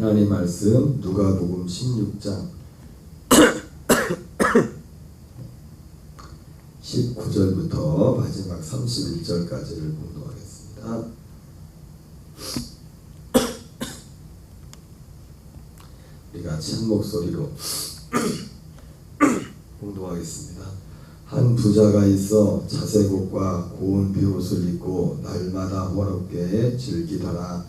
하나님 말씀 누가복음 16장 19절부터 마지막 31절까지를 공독하겠습니다. 우리가 찬 목소리로 공독하겠습니다. 한 부자가 있어 자색옷과 고운 비옷을 입고 날마다 호화롭게 즐기더라.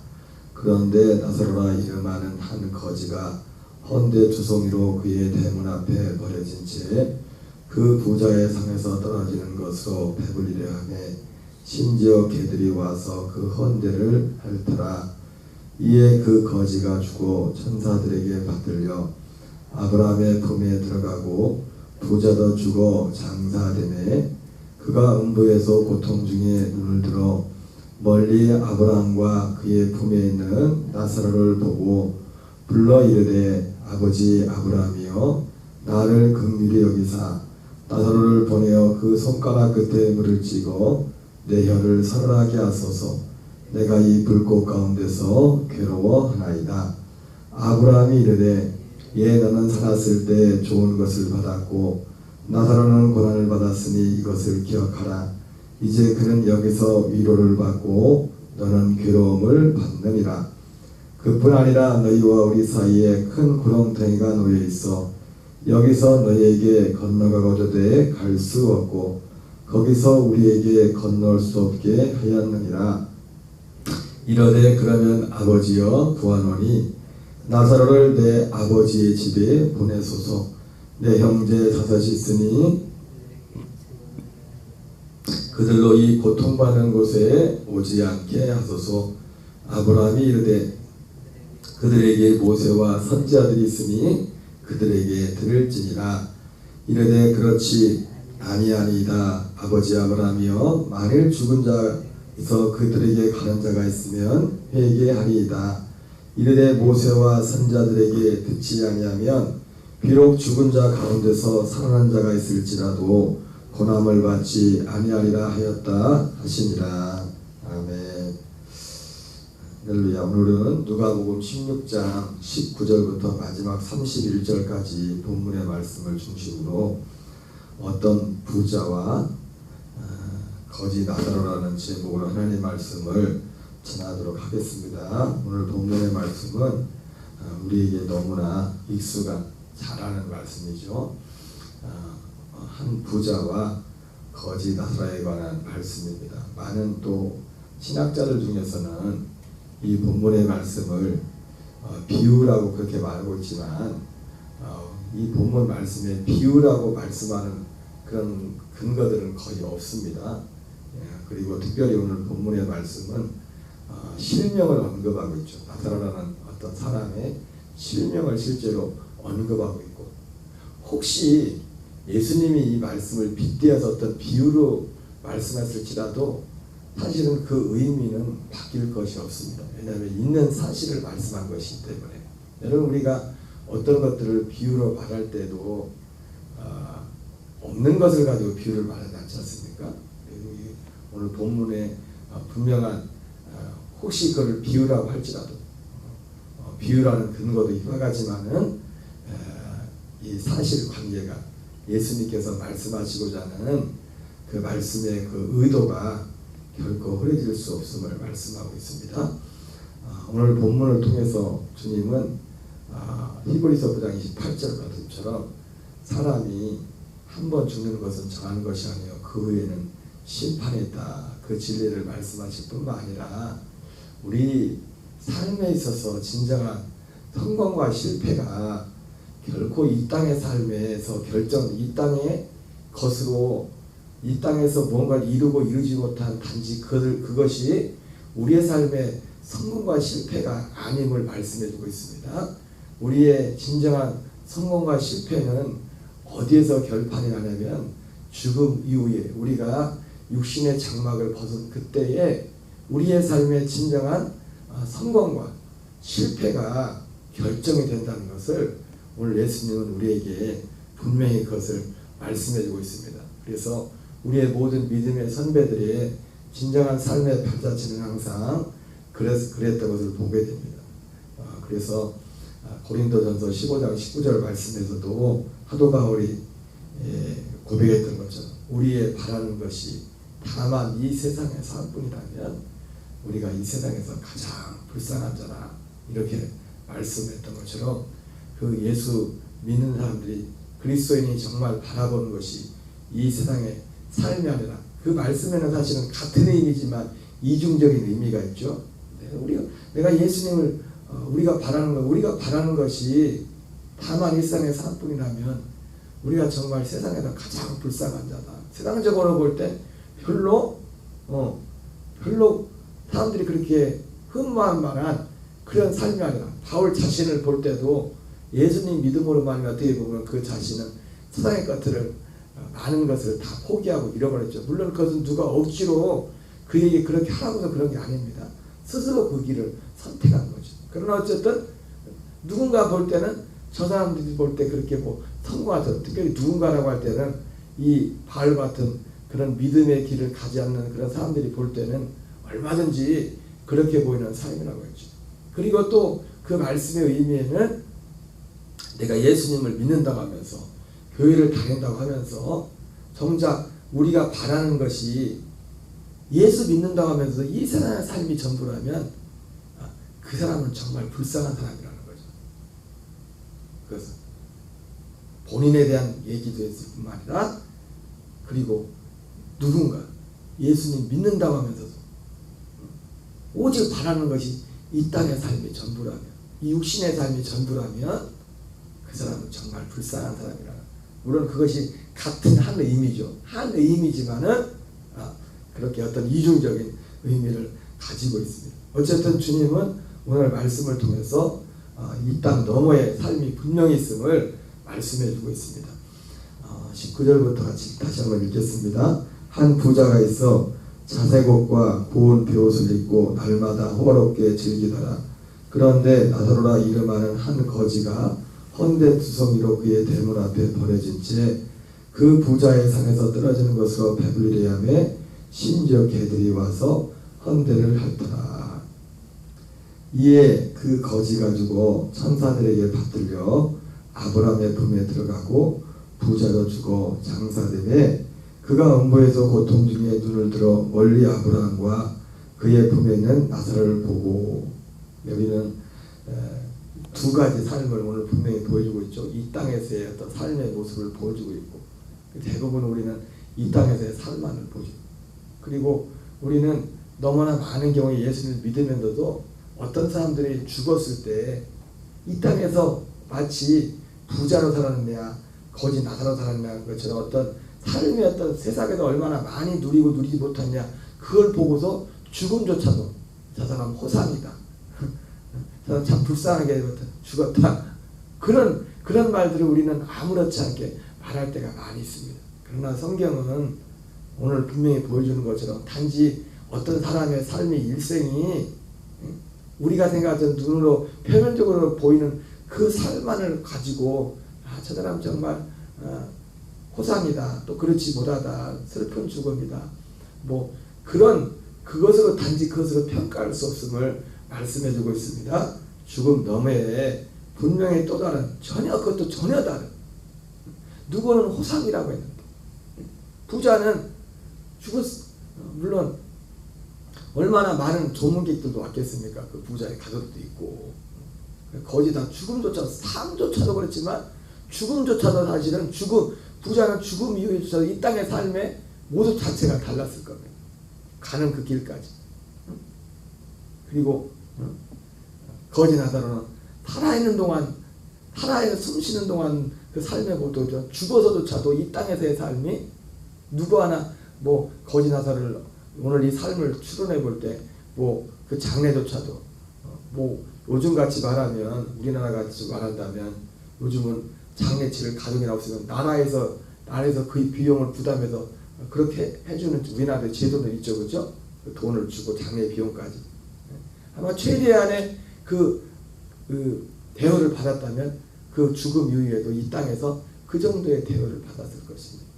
그런데 나사로라 이름하는 한 거지가 헌데 두송이로 그의 대문 앞에 버려진 채 그 부자의 상에서 떨어지는 것으로 배불리려 하며 심지어 개들이 와서 그 헌데를 핥더라. 이에 그 거지가 죽어 천사들에게 받들려 아브라함의 품에 들어가고 부자도 죽어 장사되매 그가 음부에서 고통 중에 눈을 들어 멀리 아브라함과 그의 품에 있는 나사로를 보고 불러 이르되 아버지 아브라함이여 나를 긍휼히 여기사 나사로를 보내어 그 손가락 끝에 물을 찍어 내 혀를 서늘하게 하소서. 내가 이 불꽃 가운데서 괴로워하나이다. 아브라함이 이르되 예 너는 살았을 때 좋은 것을 받았고 나사로는 고난을 받았으니 이것을 기억하라. 이제 그는 여기서 위로를 받고 너는 괴로움을 받느니라. 그뿐 아니라 너희와 우리 사이에 큰 구렁텅이가 놓여 있어 여기서 너희에게 건너가고자 갈 수 없고 거기서 우리에게 건널 수 없게 하였느니라. 이러되 그러면 아버지여 구하노니 나사로를 내 아버지의 집에 보내소서. 내 형제 다섯이 있으니 그들로 이 고통받는 곳에 오지 않게 하소서. 아브라함이 이르되 그들에게 모세와 선지자들이 있으니 그들에게 들을지니라. 이르되 그렇지 아니하니이다. 아버지 아브라함이여 만일 죽은 자에서 그들에게 가는 자가 있으면 회개하리이다. 이르되 모세와 선지자들에게 듣지 아니하면 비록 죽은 자 가운데서 살아난 자가 있을지라도 고난을 받지 아니하리라 하였다 하시니라. 아멘. 할렐루야. 오늘은 누가복음 16장 19절부터 마지막 31절까지 본문의 말씀을 중심으로 어떤 부자와 거지 나사로라는 제목으로 하나님의 말씀을 전하도록 하겠습니다. 오늘 본문의 말씀은 우리에게 너무나 익숙한 잘 아는 말씀이죠. 한 부자와 거지 나사로에 관한 말씀입니다. 많은 또 신학자들 중에서는 이 본문의 말씀을 비유라고 그렇게 말하고 있지만 이 본문 말씀에 비유라고 말씀하는 그런 근거들은 거의 없습니다. 그리고 특별히 오늘 본문의 말씀은 실명을 언급하고 있죠. 나사로라는 어떤 사람의 실명을 실제로 언급하고 있고, 혹시 예수님이 이 말씀을 빗대어서 어떤 비유로 말씀했을지라도 사실은 그 의미는 바뀔 것이 없습니다. 왜냐하면 있는 사실을 말씀한 것이기 때문에. 여러분 우리가 어떤 것들을 비유로 말할 때도 없는 것을 가지고 비유를 말하지 않지 않습니까? 오늘 본문에 분명한 혹시 그걸 비유라고 할지라도 비유라는 근거도 희박하지만은 이 사실관계가 예수님께서 말씀하시고자 하는 그 말씀의 그 의도가 결코 흐려질 수 없음을 말씀하고 있습니다. 오늘 본문을 통해서 주님은 히브리서 9장 28절 말씀처럼 사람이 한 번 죽는 것은 정하는 것이 아니요 그 후에는 심판이 있다. 그 진리를 말씀하실 뿐만 아니라 우리 삶에 있어서 진정한 성공과 실패가 결코 이 땅의 삶에서 이 땅의 것으로 이 땅에서 뭔가를 이루고 이루지 못한 단지 그것이 우리의 삶의 성공과 실패가 아님을 말씀해주고 있습니다. 우리의 진정한 성공과 실패는 어디에서 결판이 나냐면 죽음 이후에 우리가 육신의 장막을 벗은 그때에 우리의 삶의 진정한 성공과 실패가 결정이 된다는 것을 오늘 예수님은 우리에게 분명히 그것을 말씀해주고 있습니다. 그래서 우리의 모든 믿음의 선배들의 진정한 삶의 발자취는 항상 그랬던 것을 보게 됩니다. 그래서 고린도전서 15장 19절 말씀에서도 사도 바울이 고백했던 것처럼 우리의 바라는 것이 다만 이 세상의 사뿐이라면 우리가 이 세상에서 가장 불쌍한 자라 이렇게 말씀했던 것처럼 그 예수 믿는 사람들이 그리스도인이 정말 바라보는 것이 이 세상의 삶이 아니라 그 말씀에는 사실은 같은 의미지만 이중적인 의미가 있죠. 내가 예수님을 우리가 바라는 것이 다만 일상의 사람뿐이라면 우리가 정말 세상에서 가장 불쌍한 자다. 세상적으로 볼 때 별로 사람들이 그렇게 흠모할 만한 그런 삶이 아니라 바울 자신을 볼 때도 예수님 믿음으로만 어떻게 보면 그 자신은 세상의 것들을 많은 것을 다 포기하고 잃어버렸죠. 물론 그것은 누가 억지로 그에게 그렇게 하라고서 그런 게 아닙니다. 스스로 그 길을 선택한 거죠. 그러나 어쨌든 누군가 볼 때는 저 사람들이 볼 때 그렇게 뭐 성공하죠. 특별히 누군가라고 할 때는 이 바울 같은 그런 믿음의 길을 가지 않는 그런 사람들이 볼 때는 얼마든지 그렇게 보이는 삶이라고 했죠. 그리고 또 그 말씀의 의미에는 내가 예수님을 믿는다고 하면서 교회를 다닌다고 하면서 정작 우리가 바라는 것이 예수 믿는다고 하면서 이 세상의 삶이 전부라면 그 사람은 정말 불쌍한 사람이라는 거죠. 그래서 본인에 대한 얘기도 했을 뿐만 아니라 그리고 누군가 예수님 믿는다고 하면서도 오직 바라는 것이 이 땅의 삶이 전부라면 이 육신의 삶이 전부라면 그 사람은 정말 불쌍한 사람이라. 물론 그것이 같은 한 의미죠. 한 의미지만은 그렇게 어떤 이중적인 의미를 가지고 있습니다. 어쨌든 주님은 오늘 말씀을 통해서 이 땅 너머의 삶이 분명히 있음을 말씀해 주고 있습니다. 19절부터 같이 다시 한번 읽겠습니다. 한 부자가 있어 자색옷과 고운 베옷을 입고 날마다 호화롭게 즐기더라. 그런데 나사로라 이름하는 한 거지가 헌데 투성이로 그의 대문 앞에 버려진 채 그 부자의 상에서 떨어지는 것으로 배불리려 하매 심지어 개들이 와서 헌데를 핥더라. 이에 그 거지가 죽어 천사들에게 받들려 아브라함의 품에 들어가고 부자도 죽어 장사되매 그가 음부에서 고통 중에 눈을 들어 멀리 아브라함과 그의 품에 있는 나사로를 보고, 여기는 두 가지 삶을 오늘 분명히 보여주고 있죠. 이 땅에서의 어떤 삶의 모습을 보여주고 있고, 대부분 우리는 이 땅에서의 삶만을 보죠. 그리고 우리는 너무나 많은 경우에 예수님을 믿으면서도 어떤 사람들이 죽었을 때 이 땅에서 마치 부자로 살았느냐 거지 나사로 살았느냐 것처럼 어떤 삶의 어떤 세상에서 얼마나 많이 누리고 누리지 못했냐 그걸 보고서 죽음조차도 저 사람 호상이다, 저 사람 참 불쌍하게 죽었다, 그런 말들을 우리는 아무렇지 않게 말할 때가 많이 있습니다. 그러나 성경은 오늘 분명히 보여주는 것처럼 단지 어떤 사람의 삶의 일생이 우리가 생각하던 눈으로 표면적으로 보이는 그 삶만을 가지고 저 사람 정말 호상이다, 또 그렇지 못하다, 슬픈 죽음이다, 뭐 그것으로 단지 그것으로 평가할 수 없음을 말씀해주고 있습니다. 죽음 너머에 분명히 또 다른 그것도 전혀 다른, 누구는 호상이라고 했는데 부자는 물론 얼마나 많은 조문객들도 왔겠습니까? 그 부자의 가족도 있고, 거지 다 죽음조차도, 삶조차도 그렇지만 죽음조차도 사실은 부자는 죽음 이후에조차도 이 땅의 삶의 모습 자체가 달랐을 겁니다. 가는 그 길까지. 그리고 거지 나사로는 살아있는 동안, 숨쉬는 동안 그 삶의 모습도 죽어서조차도 이 땅에서의 삶이 누구 하나 거지 나사로를 오늘 이 삶을 추론해 볼 때 그 장례조차도 요즘 같이 말하면, 우리나라 같이 말한다면 요즘은 장례치를 가족이나 없으면 나라에서 그 비용을 부담해서 그렇게 해주는 우리나라의 제도는 있죠, 그렇죠? 돈을 주고 장례 비용까지. 아마 최대한의 그 대우를 받았다면 그 죽음 이후에도 이 땅에서 그 정도의 대우를 받았을 것입니다.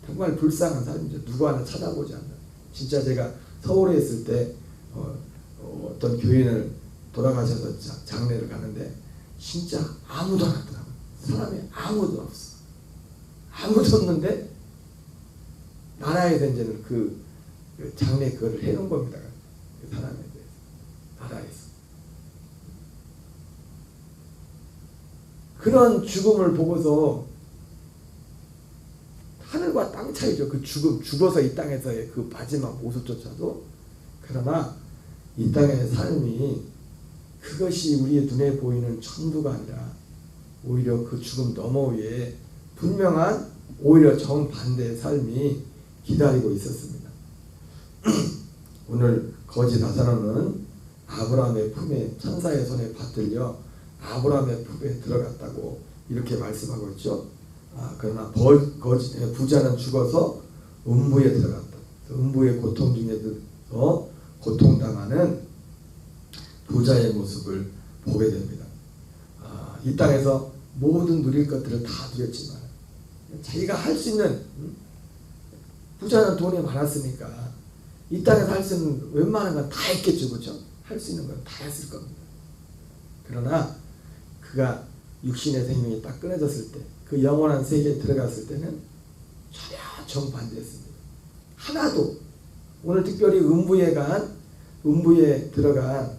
정말 불쌍한 삶이죠. 누구 하나 찾아보지 않는. 진짜 제가 서울에 있을 때 어떤 교인을 돌아가셔서 장례를 가는데 진짜 아무도 안 왔더라고요. 사람이 아무도 없어. 아무도 없는데 나라에서 이제는 그 장례 그거를 해놓은 겁니다. 그 사람에 대해서 나라에서 그런 죽음을 보고서 하늘과 땅 차이죠. 그 죽어서 이 땅에서의 그 마지막 모습조차도. 그러나 이 땅의 삶이 그것이 우리의 눈에 보이는 천국가 아니라 오히려 그 죽음 너머 위에 분명한 오히려 정반대의 삶이 기다리고 있었습니다. 오늘 거지 나사로는 아브라함의 품에 천사의 손에 받들려 아브라함의 품에 들어갔다고 이렇게 말씀하고 있죠. 그러나 부자는 죽어서 음부에 들어갔다. 음부의 고통 중에서 고통당하는 부자의 모습을 보게 됩니다. 이 땅에서 모든 누릴 것들을 다 누렸지만 자기가 할 수 있는, 부자는 돈이 많았으니까 이 땅에서 할 수 있는 웬만한 건 다 했겠죠. 그렇죠? 할 수 있는 건 다 했을 겁니다. 그러나 그가 육신의 생명이 딱 끊어졌을 때, 그 영원한 세계에 들어갔을 때는 전혀 정반대했습니다. 하나도, 오늘 특별히 음부에 들어간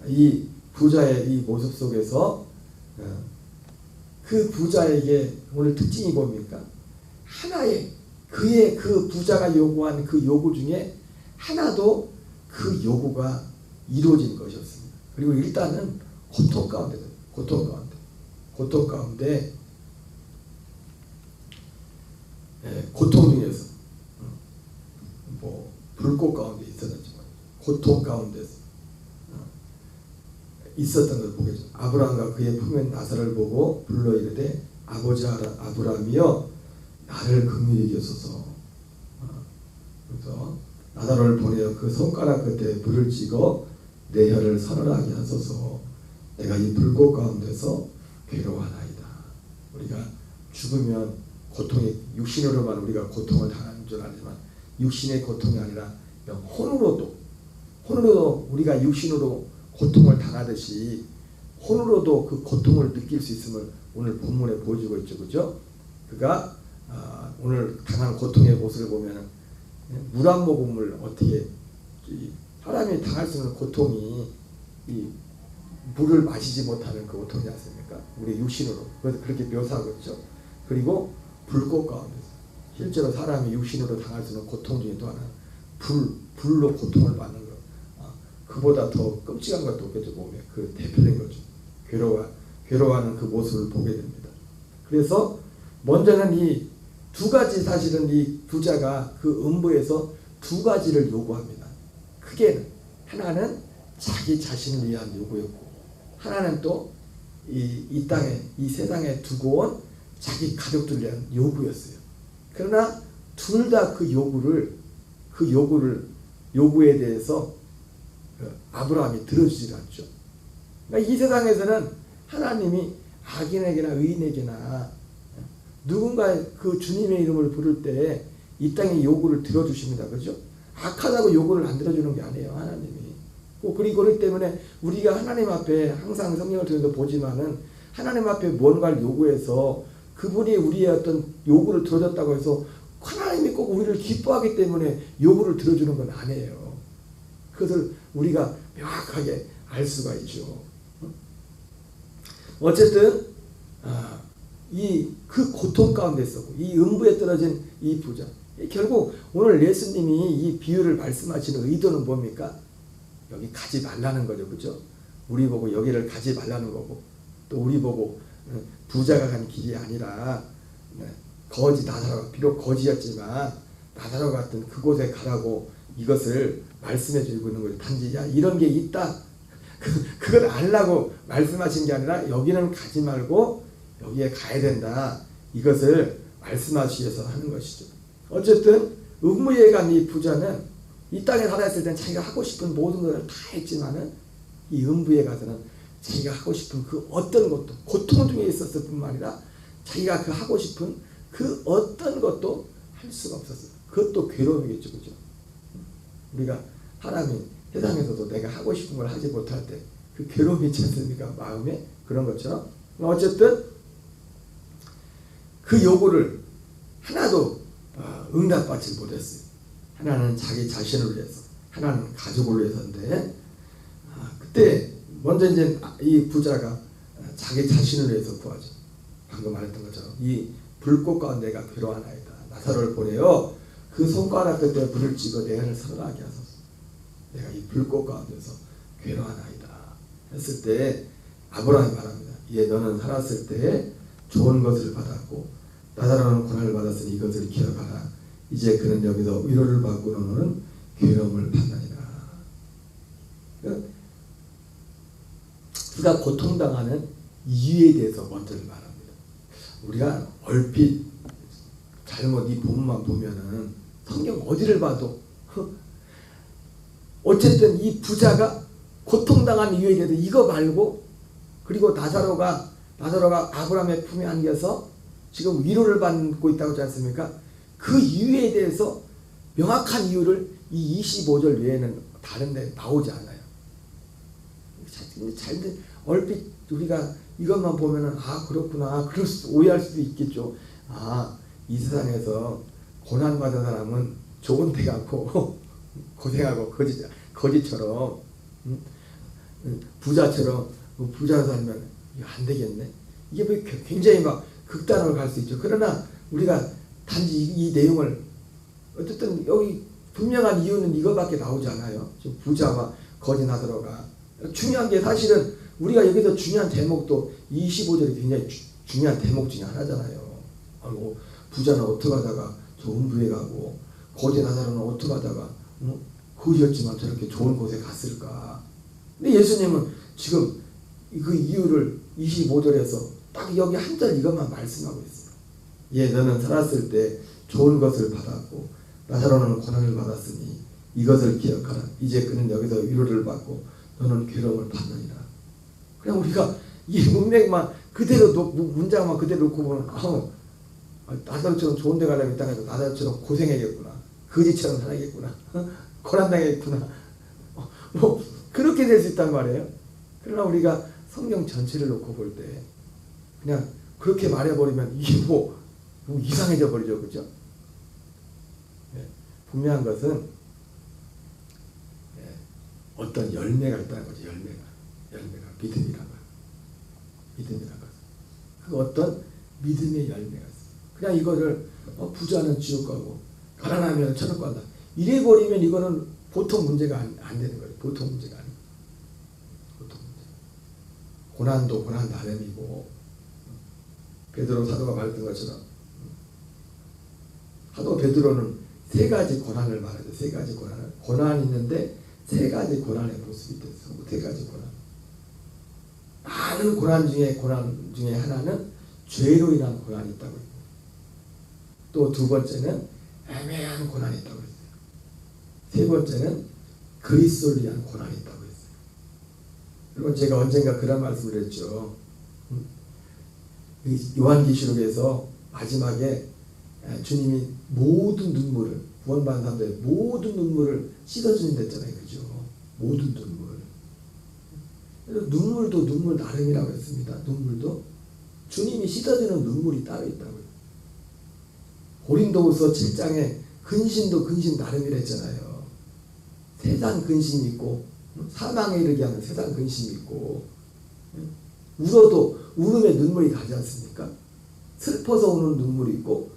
이 부자의 이 모습 속에서 그 부자에게 오늘 특징이 뭡니까? 하나의 그의 그 부자가 요구한 그 요구 중에 하나도 그 요구가 이루어진 것이었습니다. 그리고 일단은 고통 가운데 고통 중에서 뭐 불꽃 가운데 있었지만 고통 가운데서 있었던 걸 보게 되죠. 아브라함과 그의 품에 나사를 보고 불러 이르되 아버지 아브라함이여 나를 긍휼히 여기소서. 그래서 나사로를 보내어 그 손가락 끝에 불을 찍어 내 혀를 서늘하게 하소서. 내가 이 불꽃 가운데서 괴로워하나이다. 우리가 죽으면 고통이, 육신으로만 우리가 고통을 당하는 줄 알지만 육신의 고통이 아니라 혼으로도 우리가 육신으로 고통을 당하듯이 혼으로도 그 고통을 느낄 수 있음을 오늘 본문에 보여주고 있죠. 그죠? 그가 오늘 당한 고통의 모습을 보면 물 한 모금을 어떻게, 사람이 당할 수 있는 고통이 이 물을 마시지 못하는 그 고통이지 않습니까? 우리 육신으로. 그래서 그렇게 묘사하고 있죠. 그리고 불꽃 가운데서 실제로 사람이 육신으로 당할 수 있는 고통 중에 또 하나 불로 고통을 받는 것. 그보다 더 끔찍한 것도 없겠죠. 몸에 그 대표된 거죠. 괴로워하는 그 모습을 보게 됩니다. 그래서 먼저는 이 두 가지, 사실은 이 부자가 그 음부에서 두 가지를 요구합니다. 크게는 하나는 자기 자신을 위한 요구였고, 하나는 또 이 땅에, 이 세상에 두고 온 자기 가족들을 위한 요구였어요. 그러나 둘 다 그 요구에 대해서 아브라함이 들어주지 않죠. 그러니까 이 세상에서는 하나님이 악인에게나 의인에게나 누군가 그 주님의 이름을 부를 때 이 땅의 요구를 들어주십니다. 그죠? 악하다고 요구를 안 들어주는 게 아니에요. 하나님이. 그리고 그렇기 때문에 우리가 하나님 앞에 항상 성경을 통해서 보지만은 하나님 앞에 뭔가를 요구해서 그분이 우리의 어떤 요구를 들어줬다고 해서 하나님이 꼭 우리를 기뻐하기 때문에 요구를 들어주는 건 아니에요. 그것을 우리가 명확하게 알 수가 있죠. 어쨌든 그 고통 가운데 있었고, 이 음부에 떨어진 이 부자, 결국 오늘 예수님이 이 비유를 말씀하시는 의도는 뭡니까? 여기 가지 말라는 거죠. 그죠? 우리 보고 여기를 가지 말라는 거고, 또 우리 보고 부자가 간 길이 아니라 거지 나사로, 비록 거지였지만 나사로 같은 그곳에 가라고 이것을 말씀해 주고 있는 거예요. 단지 이런 게 있다, 그걸 알라고 말씀하신 게 아니라 여기는 가지 말고 여기에 가야 된다, 이것을 말씀하시면서 하는 것이죠. 어쨌든 음부에 간 이 부자는 이 땅에 살아있을 때는 자기가 하고 싶은 모든 것을 다 했지만은 이 음부에 가서는 자기가 하고 싶은 그 어떤 것도, 고통 중에 있었을 뿐만 아니라 자기가 그 하고 싶은 그 어떤 것도 할 수가 없었어요. 그것도 괴로움이겠죠. 그죠? 우리가 사람이 세상에서도 내가 하고 싶은 걸 하지 못할 때 그 괴로움이 있지 않습니까? 마음에 그런 것처럼. 어쨌든 그 요구를 하나도 응답받지 못했어요. 하나는 자기 자신을 위해서, 하나는 가족을 위해서인데, 그때 먼저 이제 이 부자가 자기 자신을 위해서 구하죠. 방금 말했던 것처럼 이 불꽃 가운데 내가 괴로워하나이다. 나사로를 보내어 그 손가락 끝에 불을 찍어 내 안을 살아나게 하소서. 내가 이 불꽃 가운데서 괴로워하나이다 했을 때 아브라함이 말합니다. 예, 너는 살았을 때 좋은 것을 받았고 나사로는 고난을 받았으니 이것을 기억하라. 이제 그는 여기서 위로를 받고 너는 괴로움을 받느니라. 그가 고통당하는 이유에 대해서 먼저 말합니다. 우리가 얼핏 잘못 이 본문만 보면은 성경 어디를 봐도 어쨌든 이 부자가 고통당한 이유에 대해서 이거 말고, 그리고 나사로가 아브라함의 품에 안겨서 지금 위로를 받고 있다고 하지 않습니까? 그 이유에 대해서 명확한 이유를 이 25절 외에는 다른 데 나오지 않아요. 얼핏 우리가 이것만 보면은 그렇구나, 그럴 수, 오해할 수도 있겠죠. 이 세상에서 고난받은 사람은 좋은 데 가고 고생하고 거지처럼 부자처럼 부자 살면 이거 안 되겠네. 이게 굉장히 막 극단으로 갈 수 있죠. 그러나 우리가 단지 이 내용을 어쨌든 여기 분명한 이유는 이거밖에 나오지 않아요. 지금 부자와 거지 나사로가 중요한 게, 사실은 우리가 여기서 중요한 대목도 25절이 굉장히 중요한 대목 중에 하나잖아요. 부자는 어떻게 하다가 좋은 부에 가고 거지 나사로는 어떻게 하다가 거지였지만 저렇게 좋은 곳에 갔을까. 근데 예수님은 지금 그 이유를 25절에서 딱 여기 한 절 이것만 말씀하고 있어요. 예, 너는 살았을 때 좋은 것을 받았고 나사로는 고난을 받았으니 이것을 기억하라. 이제 그는 여기서 위로를 받고 너는 괴로움을 받느니라. 그냥 우리가 이 문맥만 그대로 문장만 그대로 놓고 보면 나사로처럼 좋은 데 가려면 이 땅에서 나사로처럼 고생해야겠구나, 거지처럼 살아야겠구나, 고난당하겠구나, 뭐 그렇게 될 수 있단 말이에요. 그러나 우리가 성경 전체를 놓고 볼 때 그냥 그렇게 말해버리면 이게 뭐 이상해져 버리죠. 그죠? 분명한 것은 어떤 열매가 있다는 거죠. 열매가 믿음이란 거예요. 믿음이란 것. 그 어떤 믿음의 열매가 있어요. 그냥 이거를 부자는 지옥 가고 가난하면 천국 간다 이래 버리면 이거는 보통 문제가 안 되는 거예요. 보통 문제가 아니에요. 보통 문제. 고난도 고난 나름이고, 베드로 사도가 말했던 것처럼 사도 베드로는 세 가지 고난을 말하죠. 세 가지 고난을. 고난이 있는데 세 가지 고난의 모습이 있어요. 세 가지 고난. 많은 고난 중에 하나는 죄로 인한 고난이 있다고 했고, 또 두 번째는 애매한 고난이 있다고 했어요. 세 번째는 그리스도를 위한 고난이 있다고 했어요. 여러분, 제가 언젠가 그런 말씀을 했죠. 요한계시록에서 마지막에 주님이 모든 눈물을, 구원받은 사람들의 모든 눈물을 씻어주는다 했잖아요. 그죠? 모든 눈물. 눈물도 눈물 나름이라고 했습니다. 눈물도 주님이 씻어주는 눈물이 따로 있다고요. 고린도후서 7장에 근심도 근심 나름이라 했잖아요. 세상 근심이 있고 사망에 이르게 하는 세상 근심이 있고, 울어도 울음에 눈물이 가지 않습니까? 슬퍼서 우는 눈물이 있고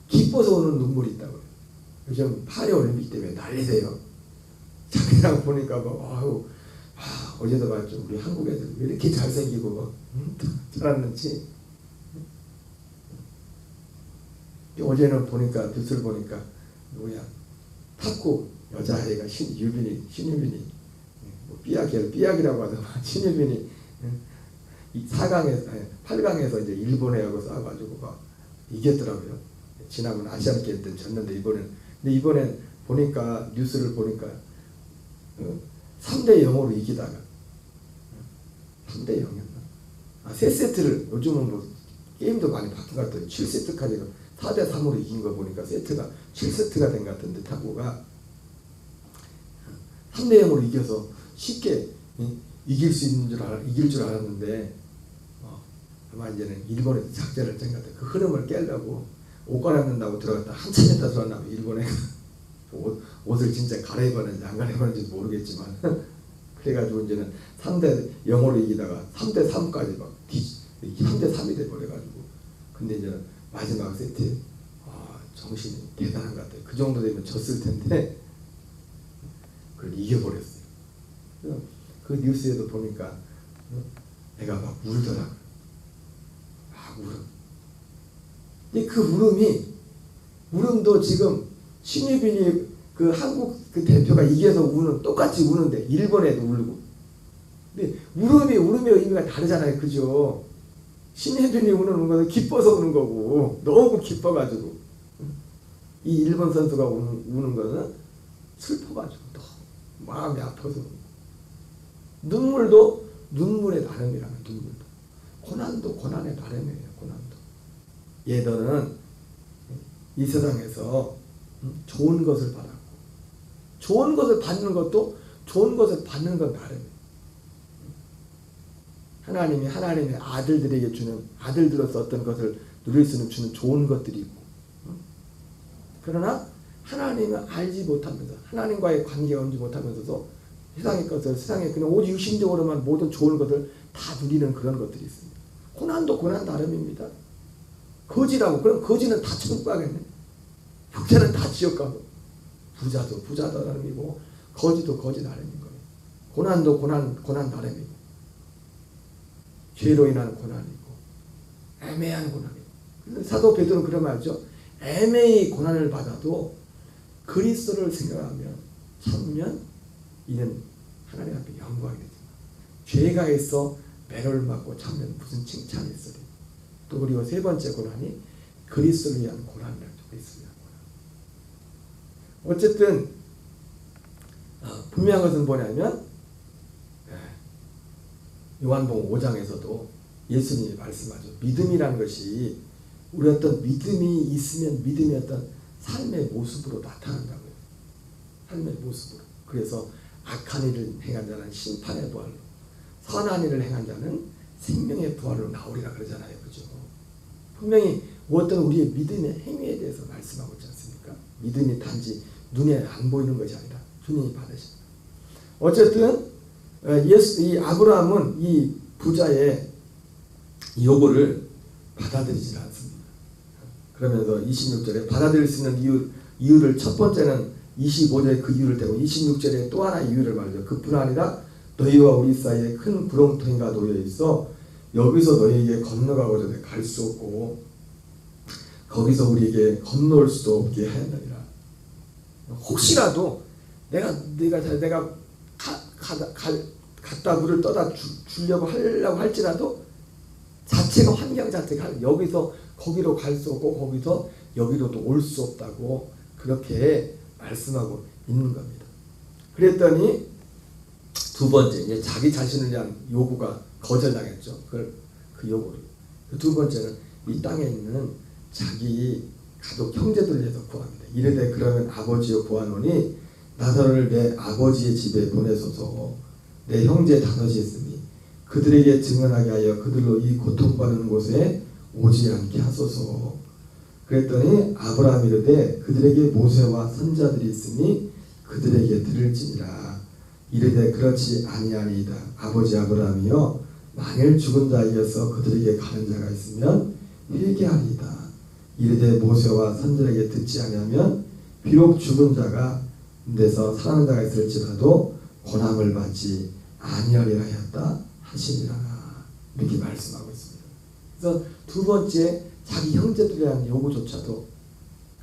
기뻐서 우는 눈물이 있다고요. 요즘 파리올림픽 때문에 난리세요. 그냥 보니까 어제도 봤죠. 우리 한국 애들 왜 이렇게 잘생기고 잘났는지. 어제는 보니까 뉴스를 보니까 탁구 여자아이가 신유빈이 뭐 삐약이라고 하더만 신유빈이 8강에서 이제 일본애하고 싸워가지고 막 이겼더라고요. 지난번 아시안 게임 때 졌는데 근데 이번엔 보니까 뉴스를 보니까 3대 0으로 이기다가 3대 0이었나? 3세트를, 요즘은 뭐 게임도 많이 바뀐 것 같아요. 7세트까지 4대 3으로 이긴 거 보니까 세트가 7세트가 된 것 같은데 탁구가 3대 0으로 이겨서 쉽게 이길 줄 알았는데 아마 이제는 일본에서 작전을 짠 것 같아. 그 흐름을 깨려고 옷 갈아입는다고 들어갔다 한참 있다 들어왔나 봐. 일본에 옷을 진짜 갈아입었는지 안 갈아입었는지 모르겠지만 그래가지고 이제는 3대 0으로 이기다가 3대 3까지 막 3대 3이 돼버려가지고 근데 이제는 마지막 세트 정신이 대단한 것 같아요. 그 정도 되면 졌을 텐데 그걸 이겨버렸어요. 그 뉴스에도 보니까 애가 막 울더라고요. 막 울어. 근데 그 울음도 지금 신유빈이 그 한국 그 대표가 이겨서 우는 똑같이 우는데 일본에도 울고. 근데 울음의 의미가 다르잖아요, 그죠? 신유빈이 우는 거는 기뻐서 우는 거고 너무 기뻐가지고 이 일본 선수가 우는 거는 슬퍼가지고 너무 마음이 아파서 우는 거. 눈물도 눈물의 나름이라는 눈물도. 고난도 고난의 나름이에요. 고난도. 얘들은 이 세상에서 좋은 것을 받았고 좋은 것을 받는 것도 좋은 것을 받는 건 나름이에요. 하나님이 하나님의 아들들에게 주는 아들들로서 어떤 것을 누릴 수 있는 주는 좋은 것들이 있고 그러나 하나님을 알지 못하면서 하나님과의 관계가 없지 못하면서도 세상의 것을 세상에 그냥 오직 육신적으로만 모든 좋은 것을 다 누리는 그런 것들이 있습니다. 고난도 고난 나름입니다. 거지라고 그럼 거지는 다 천국 가겠네. 부자는 다 지옥 가고 부자도 부자 나름이고 거지도 거지 나름인 거예요. 고난도 고난 나름이고 죄로 인한 고난이고 애매한 고난이고 사도 베드로는 그런 말이죠. 애매히 고난을 받아도 그리스도를 생각하면 참으면 이는 하나님 앞에 영광이 되지만 죄가 있어 매를 맞고 참으면 무슨 칭찬이 있으리. 또 그리고 세 번째 고난이 그리스도를 위한 고난이라고 있습니다. 어쨌든 분명한 것은 뭐냐면 요한복음 5장에서도 예수님이 말씀하죠. 믿음이라는 것이 우리 어떤 믿음이 있으면 믿음의 어떤 삶의 모습으로 나타난다고요. 삶의 모습으로. 그래서 악한 일을 행한 자는 심판의 부활로 선한 일을 행한 자는 생명의 부활로 나오리라 그러잖아요. 그죠? 분명히 어떤 우리의 믿음의 행위에 대해서 말씀하고 있지 않습니까? 믿음이 단지 눈에 안 보이는 것이 아니라 주님이 받으신다. 어쨌든 이 아브라함은 이 부자의 요구를 받아들이지 않습니다. 그러면서 26절에 받아들일 수 있는 이유를 첫 번째는 25절에 그 이유를 대고 26절에 또 하나 이유를 말하죠. 그뿐 아니라 너희와 우리 사이에 큰 구렁텅이가 놓여 있어 여기서 너희에게 건너가고자 갈 수 없고 거기서 우리에게 건너올 수도 없게 하였느니라. 혹시라도 내가 갖다 물을 떠다 주려고 하려고 할지라도 자체가 환경 자체가 여기서 거기로 갈 수 없고 거기서 여기로도 올 수 없다고 그렇게 말씀하고 있는 겁니다. 그랬더니 두 번째 이제 자기 자신을 위한 요구가 거절당했죠. 그 요구를. 두 번째는 이 땅에 있는 자기 가족 형제들을 위해서 구합니다. 이르되 그러면 아버지여 구하노니 나더러를 내 아버지의 집에 보내소서. 내 형제 다섯이 있으니 그들에게 증언하게 하여 그들로 이 고통받는 곳에 오지 않게 하소서. 그랬더니 아브라함이 이르되 그들에게 모세와 선자들이 있으니 그들에게 들을지니라. 이르되 그렇지 아니하니이다. 아버지 아브라함이여 만일 죽은 자이어서 그들에게 가는 자가 있으면 회개하리이다. 이르되 모세와 선자에게 듣지 아니하면 비록 죽은 자가 데서 살아난 자가 있을지라도 고난을 받지 아니하리라 하였다 하시니라. 이렇게 말씀하고 있습니다. 그래서 두 번째 자기 형제들에 대한 요구조차도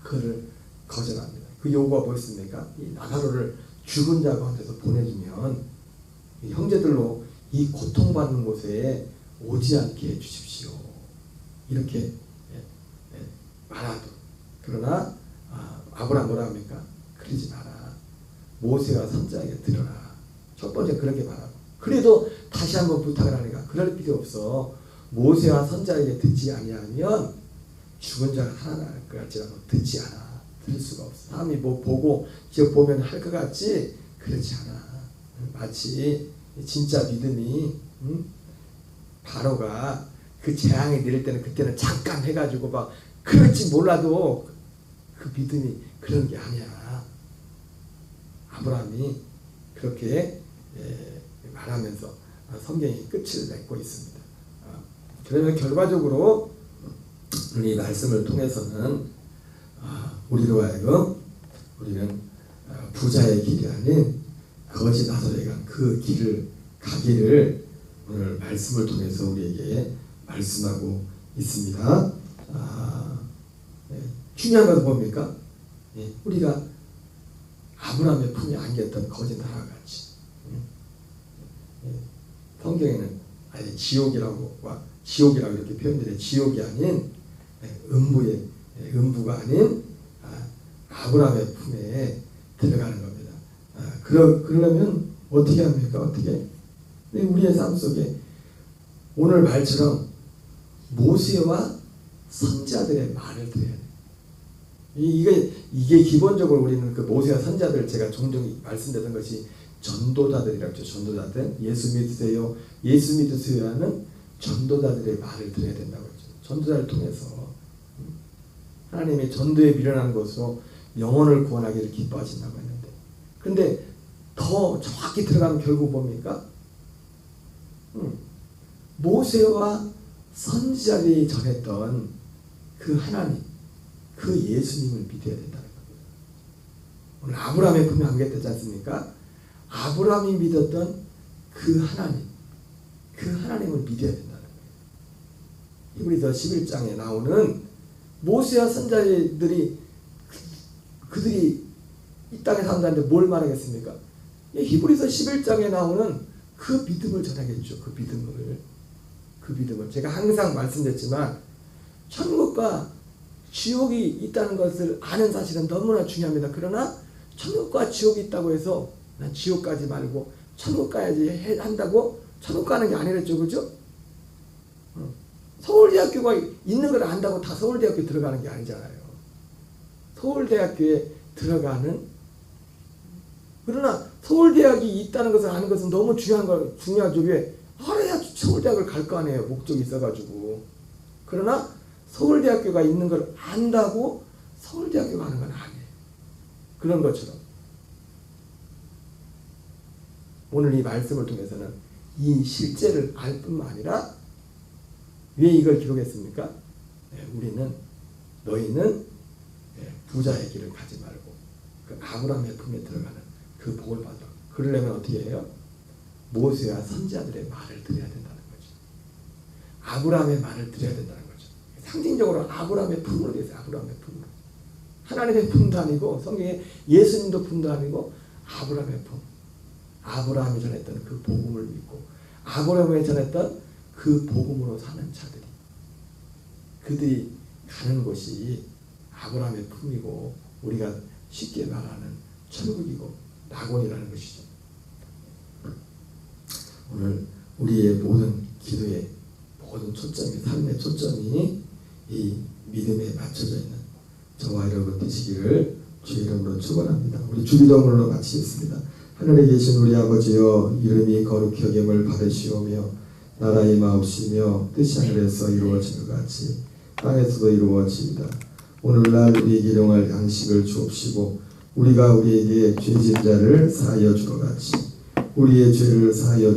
그를 거절합니다. 그 요구가 뭐였습니까? 이 나사로를 죽은 자 가운데서 보내주면 이 형제들로 이 고통받는 곳에 오지 않게 해주십시오. 이렇게 말하도. 그러나 아브라함 뭐라 합니까? 그러지 마라. 모세와 선자에게 들어라. 첫 번째 그렇게 말하고. 그래도 다시 한번 부탁을 하니까 그럴 필요 없어. 모세와 선자에게 듣지 아니하면 죽은 자가 살아날 것 같지라도 듣지 않아. 들을 수가 없어. 사람이 뭐 보고 기억 보면 할 것 같지 그렇지 않아. 마치 진짜 믿음이 바로가 그 재앙이 내릴 때는 그때는 잠깐 해가지고 막 그럴지 몰라도 그 믿음이 그런 게 아니야. 아브라함이 그렇게 말하면서 성경이 끝을 맺고 있습니다. 그러면 결과적으로 이 말씀을 통해서는 우리로 하여금 우리는 부자의 길이 아닌 거지 나사로에 간 그 길을 가기를 오늘 말씀을 통해서 우리에게 말씀하고 있습니다. 중요한 것은 뭡니까? 우리가 아브라함의 품에 안겼던 거짓 나라와 같이 성경에는 아예 지옥이라고 이렇게 표현되는 지옥이 아닌 음부가 아닌 아브라함의 품에 들어가는 겁니다. 그러려면 어떻게 합니까? 어떻게? 우리의 삶 속에 오늘 말처럼 모세와 선지자들의 말을 들어야 돼요. 이게 기본적으로 우리는 그 모세와 선지자들 제가 종종 말씀드렸던 것이 전도자들이라고 했죠. 전도자들. 예수 믿으세요 하는 전도자들의 말을 들어야 된다고 했죠. 전도자를 통해서 하나님의 전도에 미련한 것으로 영혼을 구원하기를 기뻐하신다고 했는데, 그런데 더 정확히 들어가면 결국 뭡니까? 모세와 선지자들이 전했던 그 하나님, 그 예수님을 믿어야 된다는 겁니다. 오늘 아브라함의 품에 안겼지 않습니까? 아브라함이 믿었던 그 하나님, 그 하나님을 믿어야 된다는 거예요. 히브리서 11장에 나오는 모세와 선지자들이 그들이 이 땅에 사는 자한테 뭘 말하겠습니까? 히브리서 11장에 나오는 그 믿음을 전하겠죠. 그 믿음을 제가 항상 말씀드렸지만 천국과 지옥이 있다는 것을 아는 사실은 너무나 중요합니다. 그러나 천국과 지옥이 있다고 해서 난 지옥 가지 말고 천국 가야지 한다고 천국 가는 게 아니랬죠. 그죠? 서울대학교가 있는 걸 안다고 다 서울대학교 들어가는 게 아니잖아요. 서울대학교에 들어가는, 그러나 서울대학이 있다는 것을 아는 것은 너무 중요하죠. 왜? 알아야 서울대학을 갈 거 아니에요. 목적이 있어가지고. 그러나 서울대학교가 있는 걸 안다고 서울대학교 가는 건 아니에요. 그런 것처럼 오늘 이 말씀을 통해서는 이 실제를 알 뿐만 아니라 왜 이걸 기록했습니까? 너희는 부자의 길을 가지 말고 그 아브라함의 품에 들어가는 그 복을 받으라. 그러려면 어떻게 해요? 모세와 선지자들의 말을 들어야 된다는 거죠. 아브라함의 말을 들어야 된다는 거죠. 상징적으로 아브라함의 품으로 되어 있어요. 아브라함의 품으로. 하나님의 품도 아니고 성경에 예수님도 품도 아니고 아브라함의 품. 아브라함이 전했던 그 복음을 믿고 아브라함이 전했던 그 복음으로 사는 자들이, 그들이 가는 곳이 아브라함의 품이고 우리가 쉽게 말하는 천국이고 낙원이라는 것이죠. 오늘 우리의 모든 기도의 모든 초점이, 삶의 초점이 이 믿음에 맞춰져 있는 저와 여러분 되시기를 주의 이름으로 축원합니다. 우리 주기도문으로 마치겠습니다. 하늘에 계신 우리 아버지여, 이름이 거룩히 여김을 받으시오며 나라 임하옵시며 뜻이 하늘에서 이루어진 것 같이 땅에서도 이루어지이다. 오늘날 우리에게 일용할 양식을 주옵시고 우리가 우리에게 죄진 자를 사하여 주것 같이 우리의 죄를 사하여